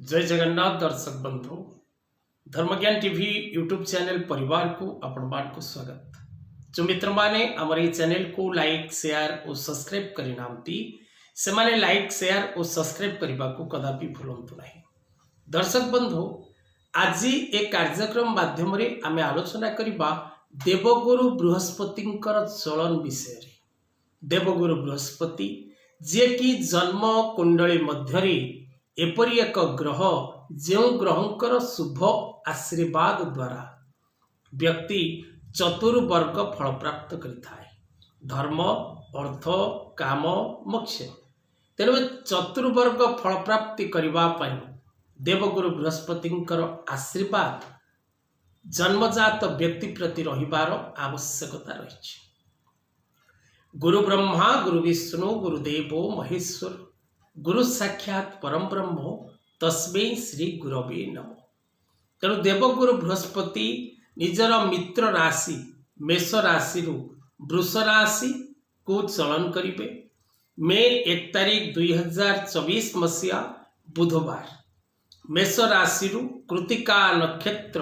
जय जगन्नाथ दर्शक बंधु धर्मज्ञान टीवी यूट्यूब चैनल परिवार को आपण को स्वागत। जो मित्र माने हमारे चैनल को लाइक शेयर और सब्सक्राइब करि नांती से माने लाइक शेयर और सब्सक्राइब करबा को कदापि भूलंतु नहीं। दर्शक बंधु आज एक कार्यक्रम माध्यम रे आमे आलोचना करिबा देवगुरु बृहस्पतिंकर चलन विषय रे। देवगुरु बृहस्पति जे कि जन्म कुंडली मध्यरे एपरी एक ग्रह जो ग्रहंकर शुभ आशीर्वाद द्वारा व्यक्ति चतुर्वर्ग फल प्राप्त करिथाए। धर्म अर्थ काम मोक्ष तेणु चतुर्वर्ग फल प्राप्ति करबा पई देवगुरु बृहस्पतिंकर आशीर्वाद जन्मजात व्यक्ति प्रति रहिबार आवश्यकता रही। गुरु ब्रह्मा गुरु विष्णु गुरुदेवो महेश्वर गुरु साक्षात परम ब्रह्म तस्मै श्री गुरवे नमः। तेणु देवगुरु बृहस्पति निजर मित्र राशि मेष राशि वृष राशि को चलन करिवे। मे 1 तारिख 2024 मसीहा बुधवार मेष राशि कृतिका नक्षत्र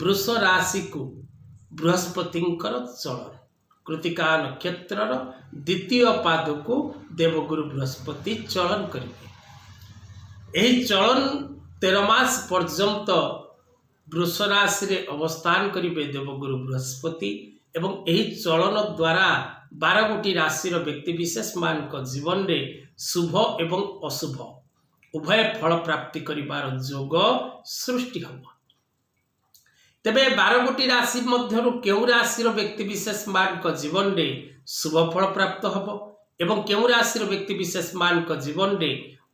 वृष राशि को बृहस्पतिंकर चलन। कृतिका नक्षत्र द्वितीय पाद को देवगुरु बृहस्पति चलन करेंगे। यही चलन 13 मास पर्यंत वृष राशि रे अवस्थान करेंगे देवगुरु बृहस्पति एवं यही चलन द्वारा 12 गोटी राशि व्यक्ति विशेष मान जीवन रे शुभ एवं अशुभ उभय फल प्राप्ति करिबार योग सृष्टि होगा। तेबे 12 गोटी राशि मध्यरु केउ राशि व्यक्ति विशेष मान जीवन रे शुभ फल प्राप्त हब एवं केउ राशि व्यक्ति विशेष मान जीवन रे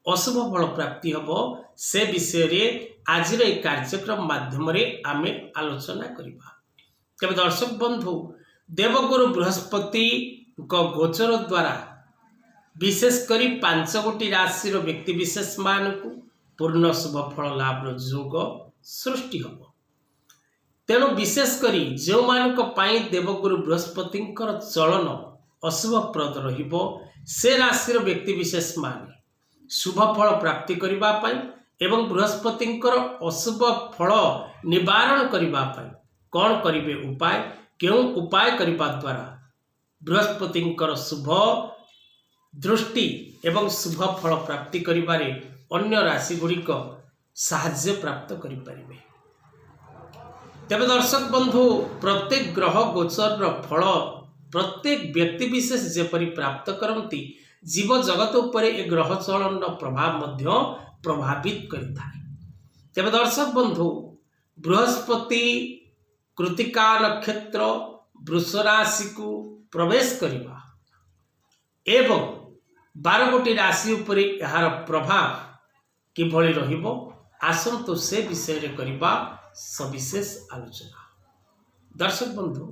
अशुभ फल प्राप्ति हब से विषय रे आज रे कार्यक्रम माध्यम रे आमे आलोचना करिबा। तेबे दर्शक बंधु देवगुरु बृहस्पति को गोचर द्वारा विशेष करी 5 गोटी राशि व्यक्ति विशेष मान को पूर्ण शुभ फल लाभ योग सृष्टि हब। तेणु विशेष करी जो मानक पाई देवगुरु बृहस्पतिंकर चलन अशुभप्रद रहिबो से राशि व्यक्ति विशेष माने शुभ फल प्राप्ति करिबा पाई एवं बृहस्पतिंकर अशुभ फल निवारण करिबा पाई कौन करिवे उपाय केउ उपाय करिबा द्वारा बृहस्पतिंकर शुभ दृष्टि एवं शुभ फल प्राप्ति करिबारे अन्य राशि गुड़िक साहाय्य प्राप्त करि परिबे। तेबे दर्शक बंधु प्रत्येक ग्रह गोचर फल प्रत्येक व्यक्ति विशेष जेपरी प्राप्त करती जीव जगत उपर ए ग्रह चलन प्रभाव मध्य प्रभावित करिथाए। तेबे दर्शक बंधु बृहस्पति कृतिका नक्षत्र वृष राशि को प्रवेश करिबा एवं 12 गोटी राशि उपर यार प्रभाव किभଳି रहिबो आसंतु से विषय रे करिबा सविशेष आलोचना। दर्शक बंधु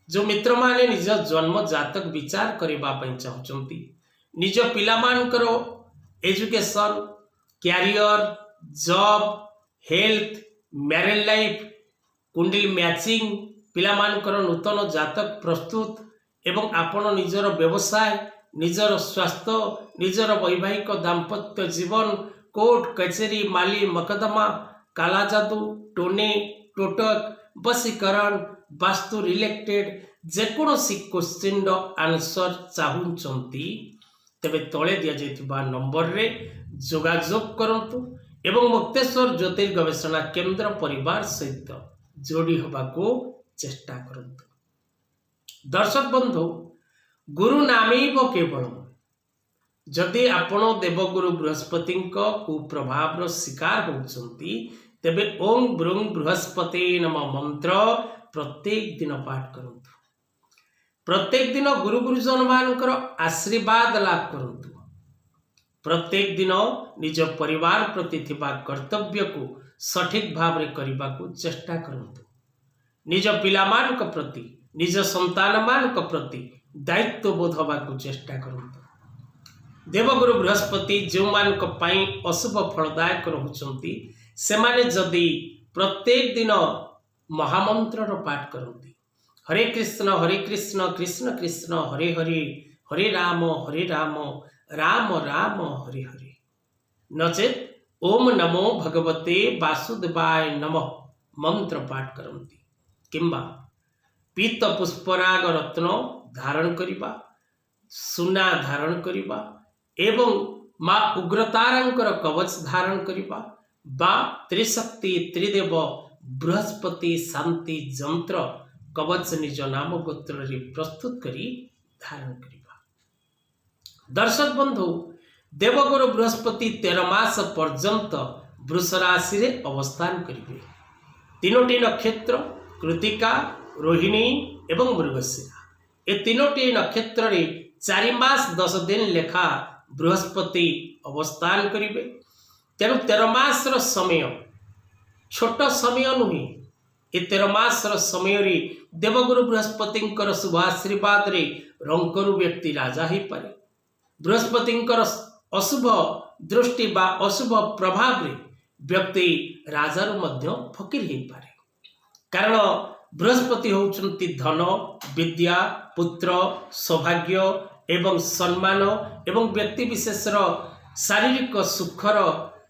जो मित्र माने निज जन्म जातक विचार करने चाहते निज पिला मानकर education career job health marriage life कुंडली मैचिंग पिला मानकर नूतन जातक प्रस्तुत एवं आपण निजर व्यवसाय निजर स्वास्थ्य निजर वैवाहिक दाम्पत्य जीवन कोर्ट कचेरी माली मकदमा काला जादू टोने टोटक बसीकरण वास्तु रिलेटेड जेकोसी क्वेश्चन आंसर चाहूँगी तेबे तले दि जाइथिबा नंबर रे जोगाजोग करंतु एवं मुक्तेश्वर ज्योतिर् गवेषणा केंद्र परिवार सहित जोड़ी होबाको चेष्टा करंतु। दर्शक बंधु गुरु नामैव केवलम जदि आपण देवगुरु बृहस्पति कुप्रभाव शिकार होती तेबे ओं ब्रूं बृहस्पति नम मंत्र प्रत्येक दिन पाठ करंतु। प्रत्येक दिन गुरु गुरुजन मानकर आशीर्वाद लाभ करंतु। प्रत्येक दिन निज परिवार प्रति थिबा कर्तव्य को सठिक भाव रे करिबा को चेष्टा करंतु। निज पिला मानक प्रति निज संतान मानक प्रति दायित्व बोध हबा को चेष्टा करंतु। देवगुरु बृहस्पति जो मानक पाई अशुभ फलदायक रहुचंती सेमाने जदि प्रत्येक दिन महामंत्र पाठ करती हरे कृष्ण कृष्ण कृष्ण हरे हरे हरे राम राम राम हरे हरे नचेत ओम नमो भगवते वासुदेवाय नमः मंत्र पाठ करती किंबा पीत पुष्पराग रत्न धारण करिबा, सुना धारण करिबा एवं माँ उग्रतारांकर कवच धारण करिबा बा त्रिशक्ति त्रिदेव बृहस्पति शांति जंत्र कवच निज नाम गोत्र रे प्रस्तुत करी धारण करिबा। दर्शक बंधु, देवगुरु बृहस्पति 13 मास पर्यंत वृष राशि रे अवस्थान करिवे। तीनोटी नक्षत्र कृतिका, रोहिणी एवं मृगशिरा ए तीनोटी नक्षत्र रे 4 मास 10 दिन लेखा बृहस्पति अवस्थान करिवे। तेणु 13 मास समय छोट समय नुहे। ए 13 मास समय रे देवगुरु बृहस्पति शुभ आशीर्वाद रे रंकरु व्यक्ति राजा ही पारे। बृहस्पति अशुभ दृष्टि बा अशुभ प्रभाव रे व्यक्ति राजार मध्य फकीर हो पारे। कारण बृहस्पति होउचंती धन, विद्या, पुत्र, सौभाग्य एवं सम्मान एवं व्यक्ति विशेषर शारीरिक सुखर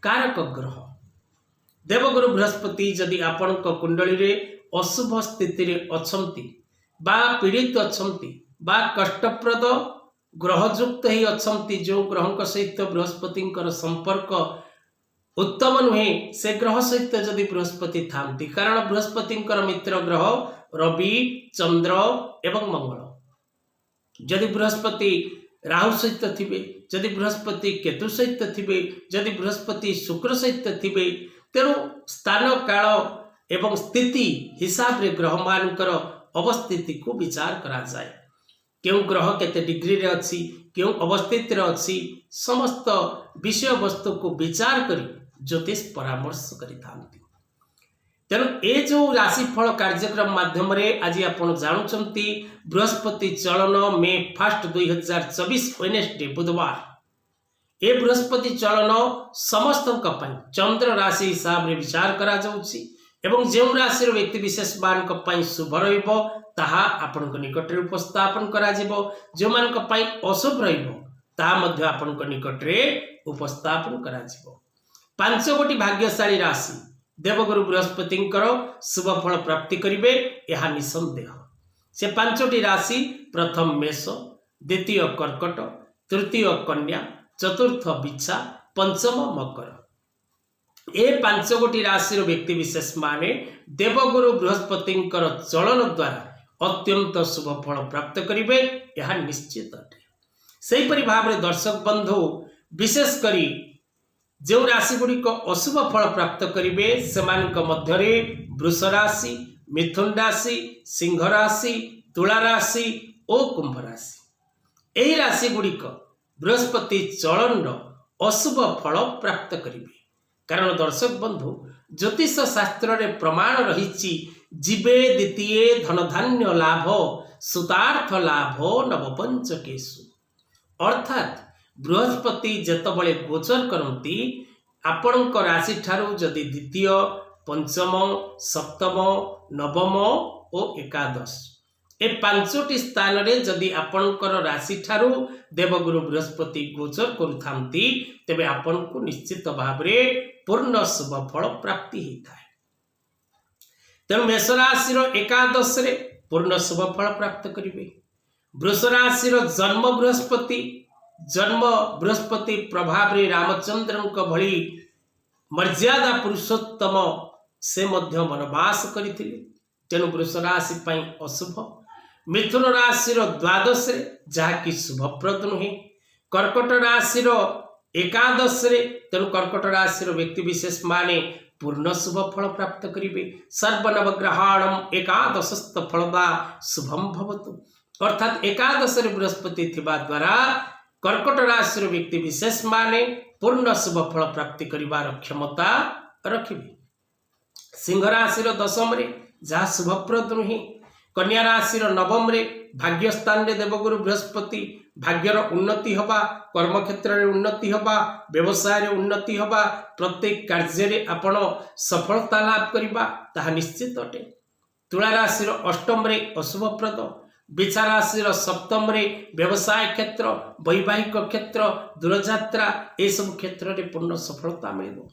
कारक ग्रह। देवगुरु बृहस्पति जदि आपण कुंडली रे अशुभ स्थिति रे अछंती बा पीड़ित अछंती बा कष्टप्रद ग्रहयुक्त ही अछंती, जो ग्रह सहित बृहस्पति संपर्क उत्तम नुहे से ग्रह सहित जदि बृहस्पति थांती। कारण बृहस्पति मित्र ग्रह रवि, चंद्र एवं मंगल। जदि बृहस्पति राहु सहित थिबे, जदि बृहस्पति केतु सहित थिबे, जदि बृहस्पति शुक्र सहित थिबे, तेणु स्थान काल एवं स्थिति हिसाब रे ग्रह मानकर अवस्थिति को विचार करा जाए। क्यों ग्रह केते डिग्री रे अछि, क्यों अवस्थित रे अछि, समस्त विषय वस्तु को विचार करी ज्योतिष परामर्श करिथांती। तेणु ए जो राशिफल कार्यक्रम माध्यम रे आज आपण जानुचंती बृहस्पति चलन मे 1 2024 वेडनेसडे बुधवार। ए बृहस्पति चलन समस्त चंद्र राशि हिसाब रे विचार करा जाउछि एवं जो राशि व्यक्ति विशेष मान शुभ रहिबो ताहा आपन निकट रे उपस्थापन करा जिवो, जो मान अशुभ रहिबो ताहा मध्य आपन निकट रे उपस्थापन करा जिवो। 5 गोटी भाग्यशाली राशि देवगुरु बृहस्पति शुभ फल प्राप्ति करिवे, यह निसंदेह। से 5टी राशि प्रथम मेष, द्वितीय कर्कट, तृतीय कन्या, चतुर्थ बिच्छा, पंचम मकर। ए 5 गोटी राशि व्यक्ति विशेष माने देवगुरु बृहस्पति चलन द्वारा अत्यंत शुभ फल प्राप्त करिवे, यह निश्चित अटे। सेहीपरि भाव में दर्शक बंधु, विशेष करी जो राशि गुड़िक अशुभ फल प्राप्त करिवे सेमानक मध्यरे वृष राशि, मिथुन राशि, सिंह राशि, तुला राशि और कुंभ राशि। एही राशि गुड़िक बृहस्पति चलन अशुभ फल प्राप्त करिवे। कारण दर्शक बंधु, ज्योतिष शास्त्र रे प्रमाण रही जीवे द्वितीय धनधान्य लाभ सुतार्थ लाभ नवपंचकेशु। अर्थात बृहस्पति जेतबळे गोचर करती आपणक राशि ठारू जदि द्वितीय, पंचम, सप्तम, नवम और एकादश ए 5टी स्थान रे जदि आपणकर राशि ठारू देवगुरु बृहस्पति गोचर करुथांती तेबे आपणको निश्चित भाव रे पूर्ण शुभ फल प्राप्ति होता है। तेणु मेष राशि एकादश रे पूर्ण शुभ फल प्राप्त करिवे। वृष राशि जन्म बृहस्पति प्रभाव रे रामचंद्र भली मर्यादा पुरुषोत्तम से मध्य वनवास करथिले। तेणु वृष राशि पई अशुभ। मिथुन राशि द्वादश रे जहाँकि शुभप्रद नुहे। कर्कट राशि एकादश रे, तेणु कर्कट राशि व्यक्ति विशेष माने पूर्ण शुभ फल प्राप्त करिवे। सर्वनवग्रहाणम एकादशस्थ फलदा शुभम भवतु। अर्थात एकादश रे बृहस्पति थिबा द्वारा कर्कट राशि व्यक्ति विशेष माने पूर्ण शुभ फल प्राप्ति करिवार क्षमता रखिबे। सिंह राशि दशम रे जहाँ शुभप्रद नुहे। कन्या राशि नवम रे भाग्य स्थान रे देवगुरु बृहस्पति भाग्यर उन्नति हवा, कर्म क्षेत्र रे उन्नति हवा, व्यवसाय रे उन्नति हवा, प्रत्येक कार्य रे आपण सफलता लाभ करिबा ताहा निश्चित अटे। तुला राशि अष्टम रे अशुभप्रद। बिच्छा राशि सप्तम रे व्यवसाय क्षेत्र, वैवाहिक क्षेत्र, दूरयात्रा ए सब क्षेत्र रे पूर्ण सफलता मिलिबो।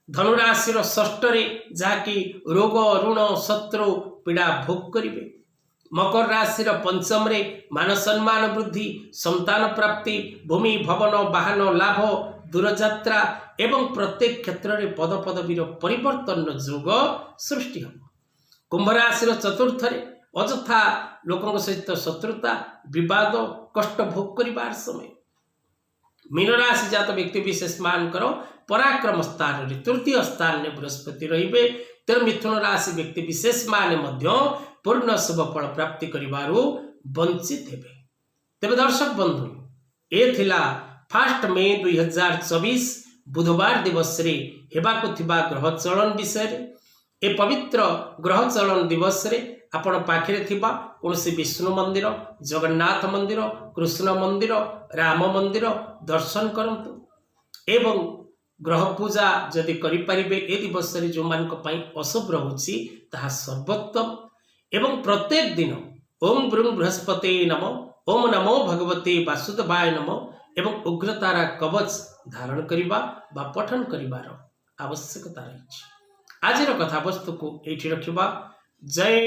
धनुराशि षष्ठरे जहाँकि रोग ऋण शत्रु पीड़ा भोग करिवे। मकर राशि पंचम रे मान सम्मान वृद्धि संतान प्राप्ति भूमि भवन वाहन लाभ दूरयात्रा एवं प्रत्येक क्षेत्र में पद पदवीर परिवर्तन जोग सृष्टि हो। कुंभ राशि चतुर्थ रे अजथा लोकों सहित शत्रुता विवाद कष्ट भोग करिबार समय। मीन राशि जात व्यक्ति विशेष मानकर पराक्रम स्थान रे तृतीय स्थान में बृहस्पति रहिबे। तेणु मिथुन राशि व्यक्ति विशेष माने मध्य पूर्ण शुभ फल प्राप्ति करिबारु वंचित हेबे। तेबे दर्शक बंधु ए थिला 1 मे 2024 बुधवार दिवस रे हेबाकु थिबा ग्रह चलन विषय रे। ए पवित्र ग्रह चलन दिवस रे आपण पाखरे थिबा कोनसी विष्णु मंदिर जगन्नाथ मंदिर कृष्ण मंदिर राम मंदिर दर्शन करंतु एवं ग्रह पूजा जदि करि परिबे ए दिवस रे जो मान को पई अशुभ रहुछि ताहा सर्वोत्तम एवं प्रत्येक दिन ओम ब्रूं बृहस्पते नमो ओम नमो भगवते वासुदेवाय नमो एवं उग्रतारा कवच धारण करिबा बा पठन करिबार आवश्यकता रही। आज कथा वस्तु को एठी रखिबा। जय